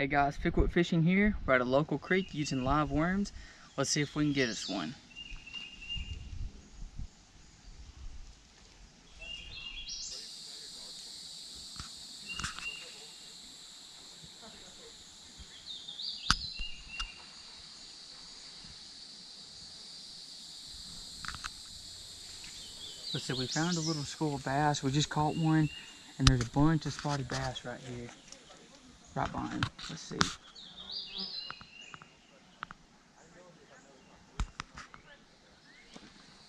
Hey guys, Pickwood Fishing here. We're at a local creek using live worms. Let's see if we can get us one. Let's see, we found a little school of bass. We just caught one, and there's a bunch of spotty bass right here. Right behind. Let's see.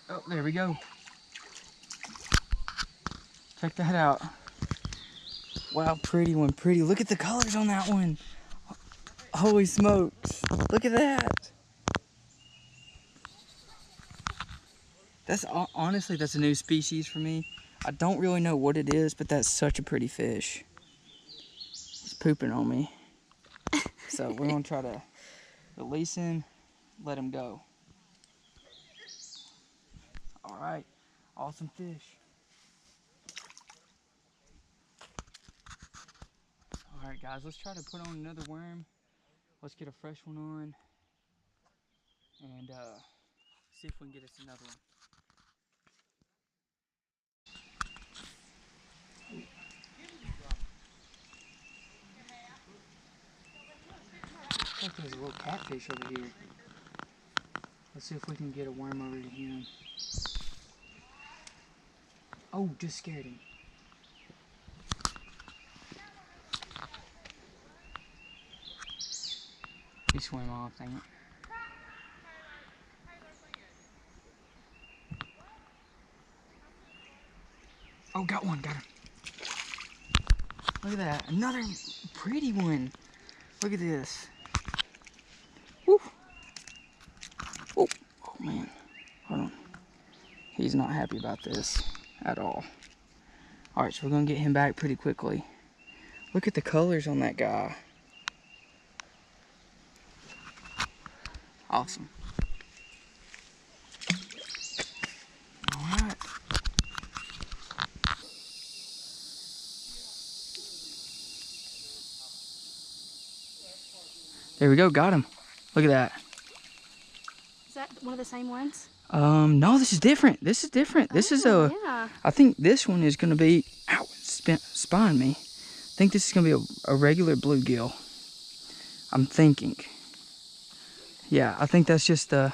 Oh, there we go. Check that out. Wow, pretty one, pretty. Look at the colors on that one. Holy smokes. Look at that. That's honestly, that's a new species for me. I don't really know what it is, but that's such a pretty fish. It's pooping on me. So we're gonna try to release him, let him go. All right, awesome fish. All right, guys, let's try to put on another worm. Let's get a fresh one on and see if we can get us another one. I think there's a little catfish over here. Let's see if we can get a worm over to him. Oh, just scared him. He swam off, dang it. Oh, got one, got him. Look at that, another pretty one. Look at this. Woo. Oh, oh man, hold on. He's not happy about this at all. All right, so we're gonna get him back pretty quickly. Look at the colors on that guy. Awesome. All right. There we go, got him. Look at that. Is that one of the same ones? No, this is different. This is different. This is a, yeah. I think this one is gonna be, ow, spine me. I think this is gonna be a regular bluegill. I'm thinking. Yeah, I think that's just the,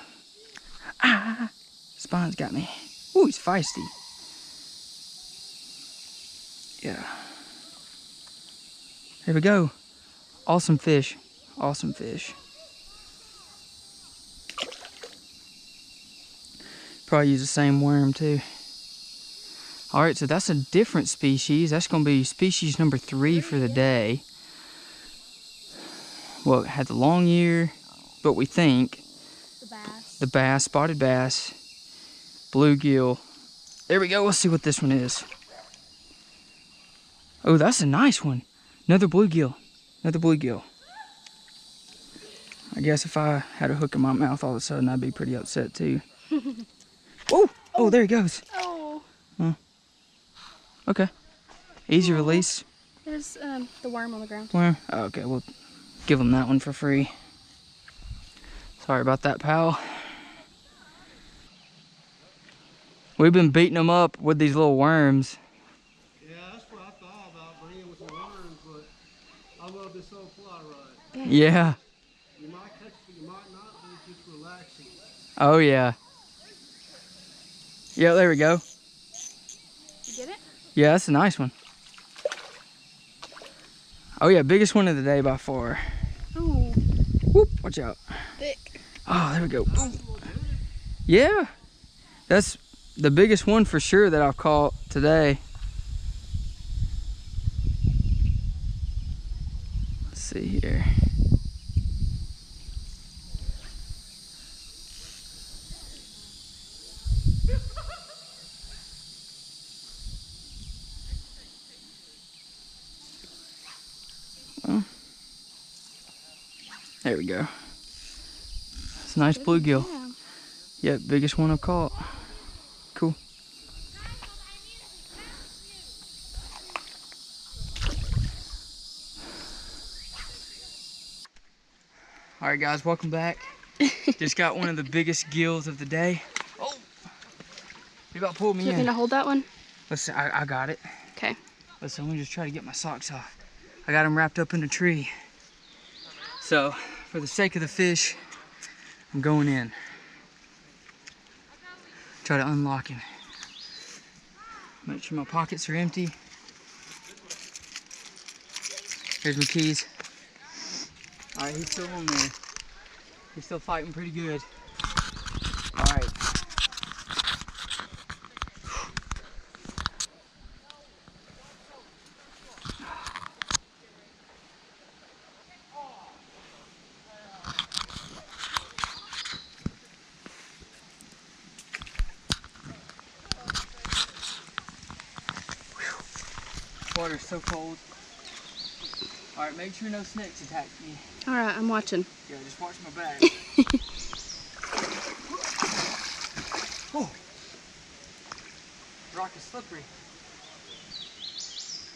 spine's got me. Ooh, he's feisty. Yeah. Here we go. Awesome fish. Awesome fish. Probably use the same worm too. All right, so that's a different species. That's gonna be species number 3 for the day. Well, it had the long ear, but we think the bass, spotted bass, bluegill. There we go, let's see what this one is. Oh, that's a nice one. Another bluegill, another bluegill. I guess if I had a hook in my mouth all of a sudden, I'd be pretty upset too. Oh, oh, there he goes. Oh. Okay, easy release. There's the worm on the ground. Worm, oh, okay, we'll give him that one for free. Sorry about that, pal. We've been beating them up with these little worms. Yeah, that's what I thought about bringing with the worms, but I love this old fly rod. Yeah. You might catch it, you might not, but it's just relaxing. Oh, yeah. Yeah, there we go. You get it? Yeah, that's a nice one. Oh, yeah, biggest one of the day by far. Oh. Whoop, watch out. Thick. Oh, there we go. Yeah, that's the biggest one for sure that I've caught today. Let's see here. Well, there we go. It's a nice bluegill. Yeah. Yep, biggest one I've caught. Cool. All right, guys, welcome back. Just got one of the biggest gills of the day. Oh, you about pulled me Do you want me in. to hold that one? Listen, I got it. Okay. Listen, I'm gonna just try to get my socks off. I got them wrapped up in a tree. So, for the sake of the fish, I'm going in. Try to unlock him. Make sure my pockets are empty. Here's my keys. All right, he's still on there. He's still fighting pretty good. All right. Water's so cold. All right, make sure no snakes attack me. All right, I'm watching. Yeah, just watch my bag. Oh, rock is slippery.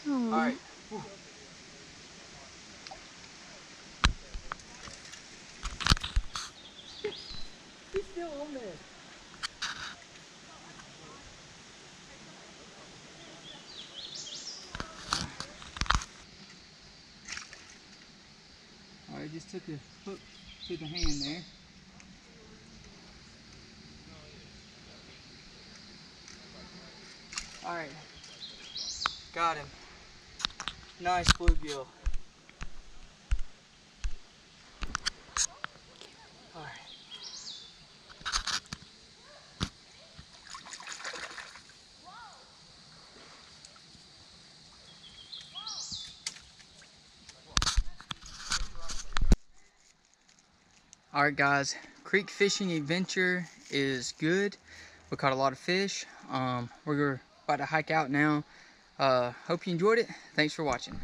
Oh. All right. Whew. He's still on there. All right, just took a hook to the hand there. All right, got him. Nice bluegill. All right. All right, guys, creek fishing adventure is good. We caught a lot of fish. We're about to hike out now. Hope you enjoyed it. Thanks for watching.